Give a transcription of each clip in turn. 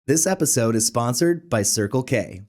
This episode is sponsored by Circle K.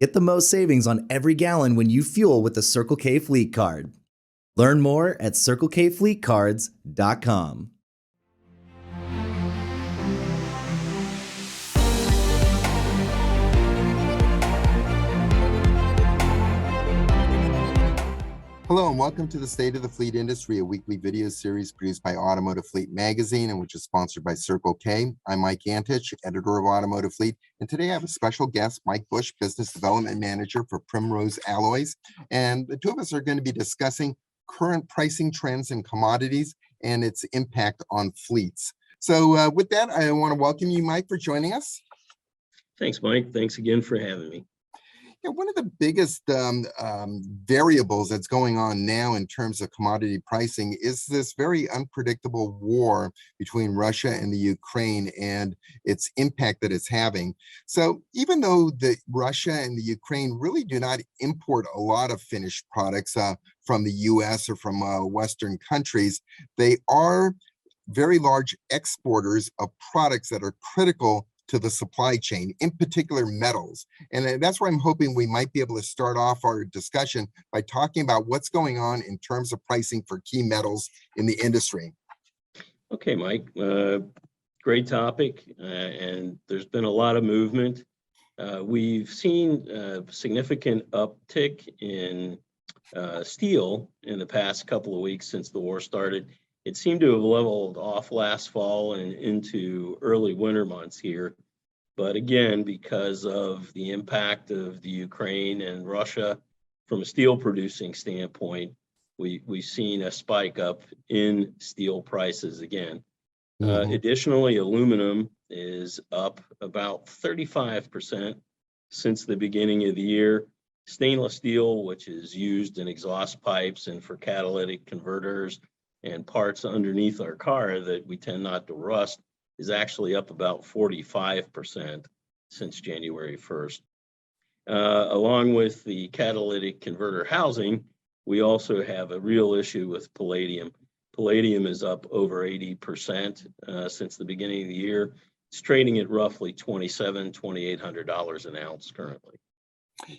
Get the most savings on every gallon when you fuel with the Circle K Fleet Card. Learn more at CircleKFleetCards.com. Hello and welcome to the State of the Fleet Industry, a weekly video series produced by Automotive Fleet magazine and which is sponsored by Circle K. I'm Mike Antich, editor of Automotive Fleet, and today I have a special guest, Mike Bush, Business Development Manager for Primrose Alloys. And the two of us are going to be discussing current pricing trends in commodities and its impact on fleets. So with that, I want to welcome you, Mike, for joining us. Thanks, Mike. Thanks again for having me. Yeah, one of the biggest variables that's going on now in terms of commodity pricing is this very unpredictable war between Russia and the Ukraine and its impact that it's having. So even though Russia and the Ukraine really do not import a lot of finished products from the US or from Western countries, they are very large exporters of products that are critical to the supply chain, in particular metals. And that's where I'm hoping we might be able to start off our discussion by talking about what's going on in terms of pricing for key metals in the industry. Okay, Mike, great topic. And there's been a lot of movement. We've seen a significant uptick in steel in the past couple of weeks since the war started. It seemed to have leveled off last fall and into early winter months here. But again, because of the impact of the Ukraine and Russia from a steel producing standpoint, we've seen a spike up in steel prices again. Additionally, aluminum is up about 35% since the beginning of the year. Stainless steel, which is used in exhaust pipes and for catalytic converters, and parts underneath our car that we tend not to rust, is actually up about 45% since January 1st. Along with the catalytic converter housing, we also have a real issue with palladium. Palladium is up over 80% since the beginning of the year. It's trading at roughly $2,700, $2,800 an ounce currently.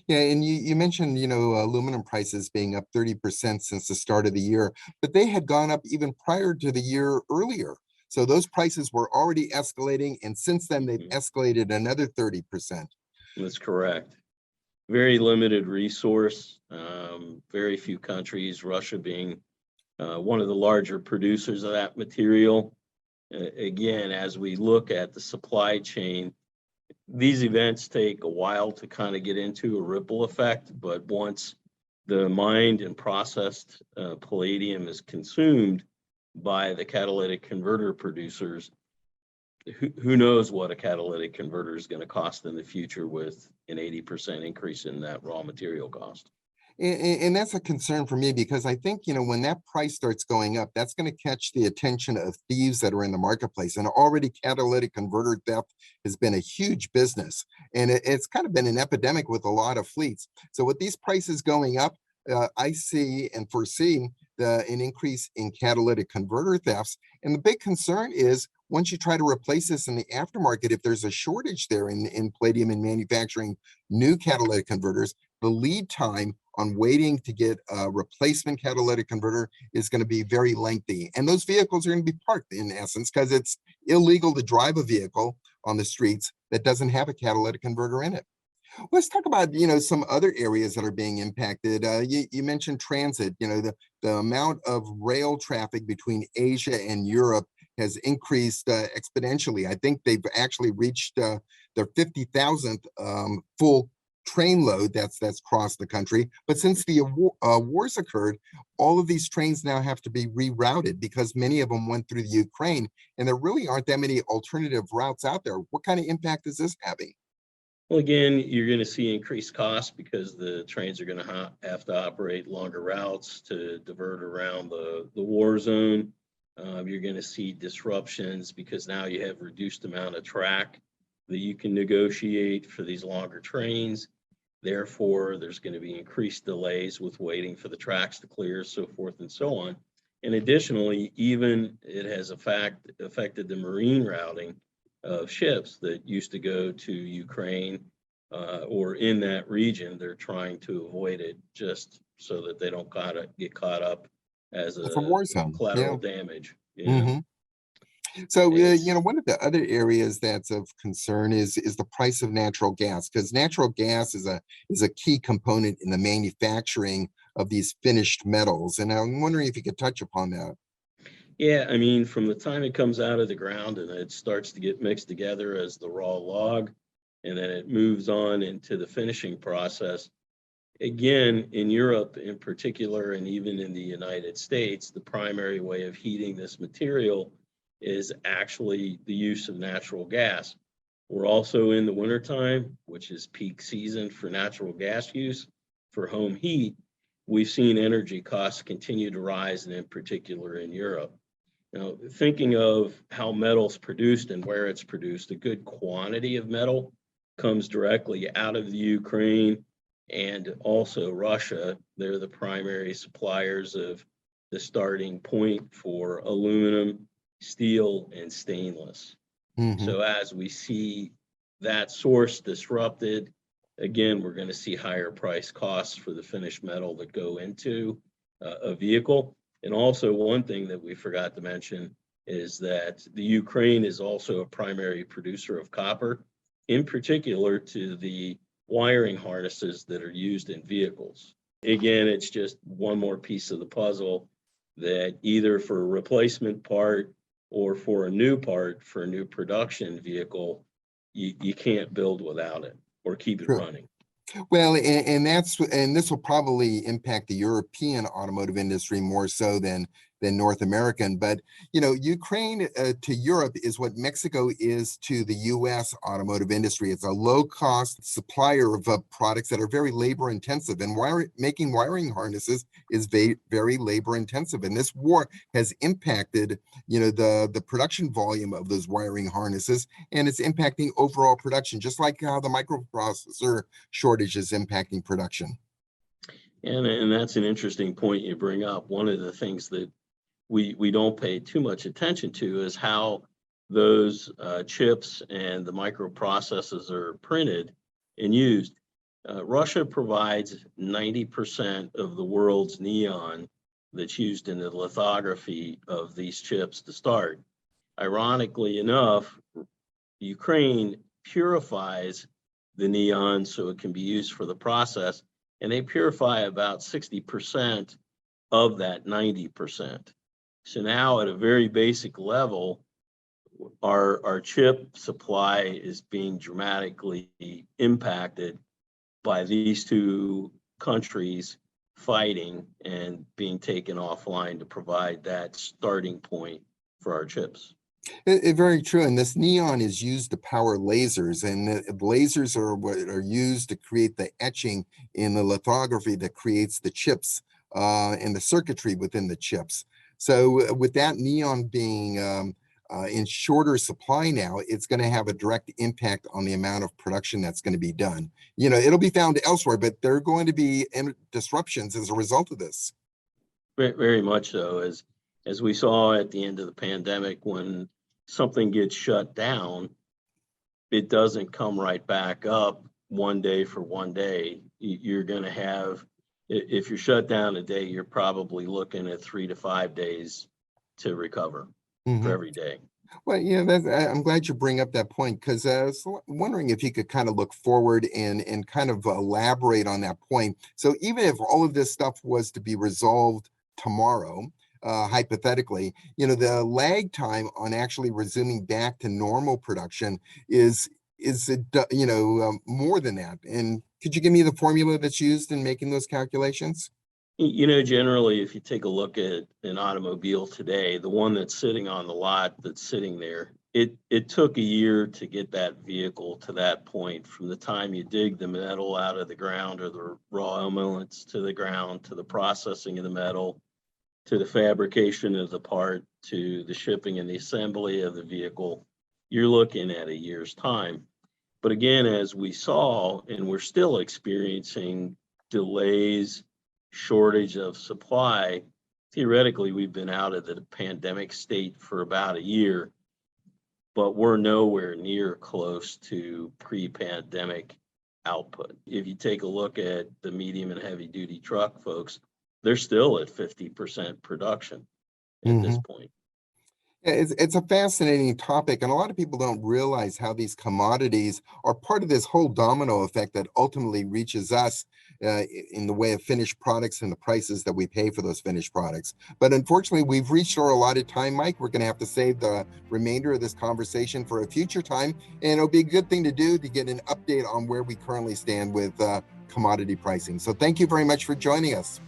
Yeah, and you mentioned, aluminum prices being up 30% since the start of the year, but they had gone up even prior to the year earlier. So those prices were already escalating, and since then they've escalated another 30%. That's correct. Very limited resource, very few countries, Russia being one of the larger producers of that material. Again, as we look at the supply chain, these events take a while to kind of get into a ripple effect, but once the mined and processed palladium is consumed by the catalytic converter producers, who knows what a catalytic converter is going to cost in the future with an 80% increase in that raw material cost. And that's a concern for me because I think, when that price starts going up, that's going to catch the attention of thieves that are in the marketplace. And already catalytic converter theft has been a huge business. And it's kind of been an epidemic with a lot of fleets. So with these prices going up, I see and foresee an increase in catalytic converter thefts. And the big concern is once you try to replace this in the aftermarket, if there's a shortage there in palladium and manufacturing new catalytic converters, the lead time on waiting to get a replacement catalytic converter is going to be very lengthy. And those vehicles are going to be parked in essence because it's illegal to drive a vehicle on the streets that doesn't have a catalytic converter in it. Let's talk about, some other areas that are being impacted. You mentioned transit. The amount of rail traffic between Asia and Europe has increased exponentially. I think they've actually reached their 50,000th full train load that's crossed the country. But since the wars occurred, all of these trains now have to be rerouted because many of them went through the Ukraine, and there really aren't that many alternative routes out there. What kind of impact is this having? Well, again, you're going to see increased costs because the trains are going to have to operate longer routes to divert around the war zone. You're going to see disruptions because now you have reduced amount of track that you can negotiate for these longer trains. Therefore, there's going to be increased delays with waiting for the tracks to clear, so forth and so on. And additionally, even it has affected the marine routing of ships that used to go to Ukraine or in that region. They're trying to avoid it just so that they don't get caught up as It's a a war zone. collateral Yeah. damage. hmm So, It's one of the other areas that's of concern is the price of natural gas, because natural gas is a key component in the manufacturing of these finished metals. And I'm wondering if you could touch upon that. Yeah, I mean, from the time it comes out of the ground and it starts to get mixed together as the raw log, and then it moves on into the finishing process. Again, in Europe in particular, and even in the United States, the primary way of heating this material is actually the use of natural gas. We're also in the wintertime, which is peak season for natural gas use for home heat. We've seen energy costs continue to rise, and in particular in Europe. Now, thinking of how metal's produced and where it's produced, a good quantity of metal comes directly out of the Ukraine and also Russia. They're the primary suppliers of the starting point for aluminum, steel, and stainless. hmm So as we see that source disrupted, again, we're going to see higher price costs for the finished metal that go into a vehicle. And also, one thing that we forgot to mention is that the Ukraine is also a primary producer of copper, in particular to the wiring harnesses that are used in vehicles. Again, it's just one more piece of the puzzle that either for a replacement part or for a new part for a new production vehicle, you can't build without it or keep it True. running. Well, and this will probably impact the European automotive industry more so than North American. But Ukraine to Europe is what Mexico is to the U.S. automotive industry. It's a low-cost supplier of products that are very labor-intensive, and making wiring harnesses is very labor-intensive. And this war has impacted, the production volume of those wiring harnesses, and it's impacting overall production, just like how the microprocessor shortage is impacting production. And that's an interesting point you bring up. One of the things that we don't pay too much attention to is how those chips and the microprocessors are printed and used. Russia provides 90% of the world's neon that's used in the lithography of these chips to start. Ironically enough, Ukraine purifies the neon so it can be used for the process, and they purify about 60% of that 90%. So now at a very basic level, our chip supply is being dramatically impacted by these two countries fighting and being taken offline to provide that starting point for our chips. Very true. And this neon is used to power lasers, and the lasers are what are used to create the etching in the lithography that creates the chips and the circuitry within the chips. So with that neon being in shorter supply now, it's going to have a direct impact on the amount of production that's going to be done. It'll be found elsewhere, but there are going to be disruptions as a result of this. Very much so, as we saw at the end of the pandemic, when something gets shut down, it doesn't come right back up one day for one day. You're going to have, if you're shut down a day, you're probably looking at 3 to 5 days to recover for every day. Well, I'm glad you bring up that point, because I was wondering if you could kind of look forward and kind of elaborate on that point. So even if all of this stuff was to be resolved tomorrow, hypothetically, the lag time on actually resuming back to normal production is more than that. And could you give me the formula that's used in making those calculations? Generally, if you take a look at an automobile today, the one that's sitting on the lot that's sitting there, it took a year to get that vehicle to that point, from the time you dig the metal out of the ground or the raw elements to the ground, to the processing of the metal, to the fabrication of the part, to the shipping and the assembly of the vehicle. You're looking at a year's time. But again, as we saw, and we're still experiencing delays, shortage of supply, theoretically, we've been out of the pandemic state for about a year. but we're nowhere near close to pre-pandemic output. If you take a look at the medium and heavy duty truck folks, they're still at 50% production at this point. Yeah, it's a fascinating topic, and a lot of people don't realize how these commodities are part of this whole domino effect that ultimately reaches us in the way of finished products and the prices that we pay for those finished products. But unfortunately, we've reached our allotted time, Mike. We're going to have to save the remainder of this conversation for a future time, and it'll be a good thing to do to get an update on where we currently stand with commodity pricing. So thank you very much for joining us.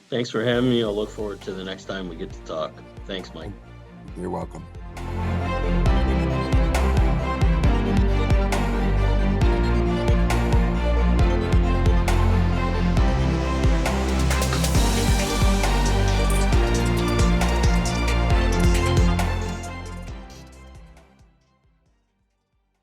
Thanks for having me. I'll look forward to the next time we get to talk. Thanks, Mike. You're welcome.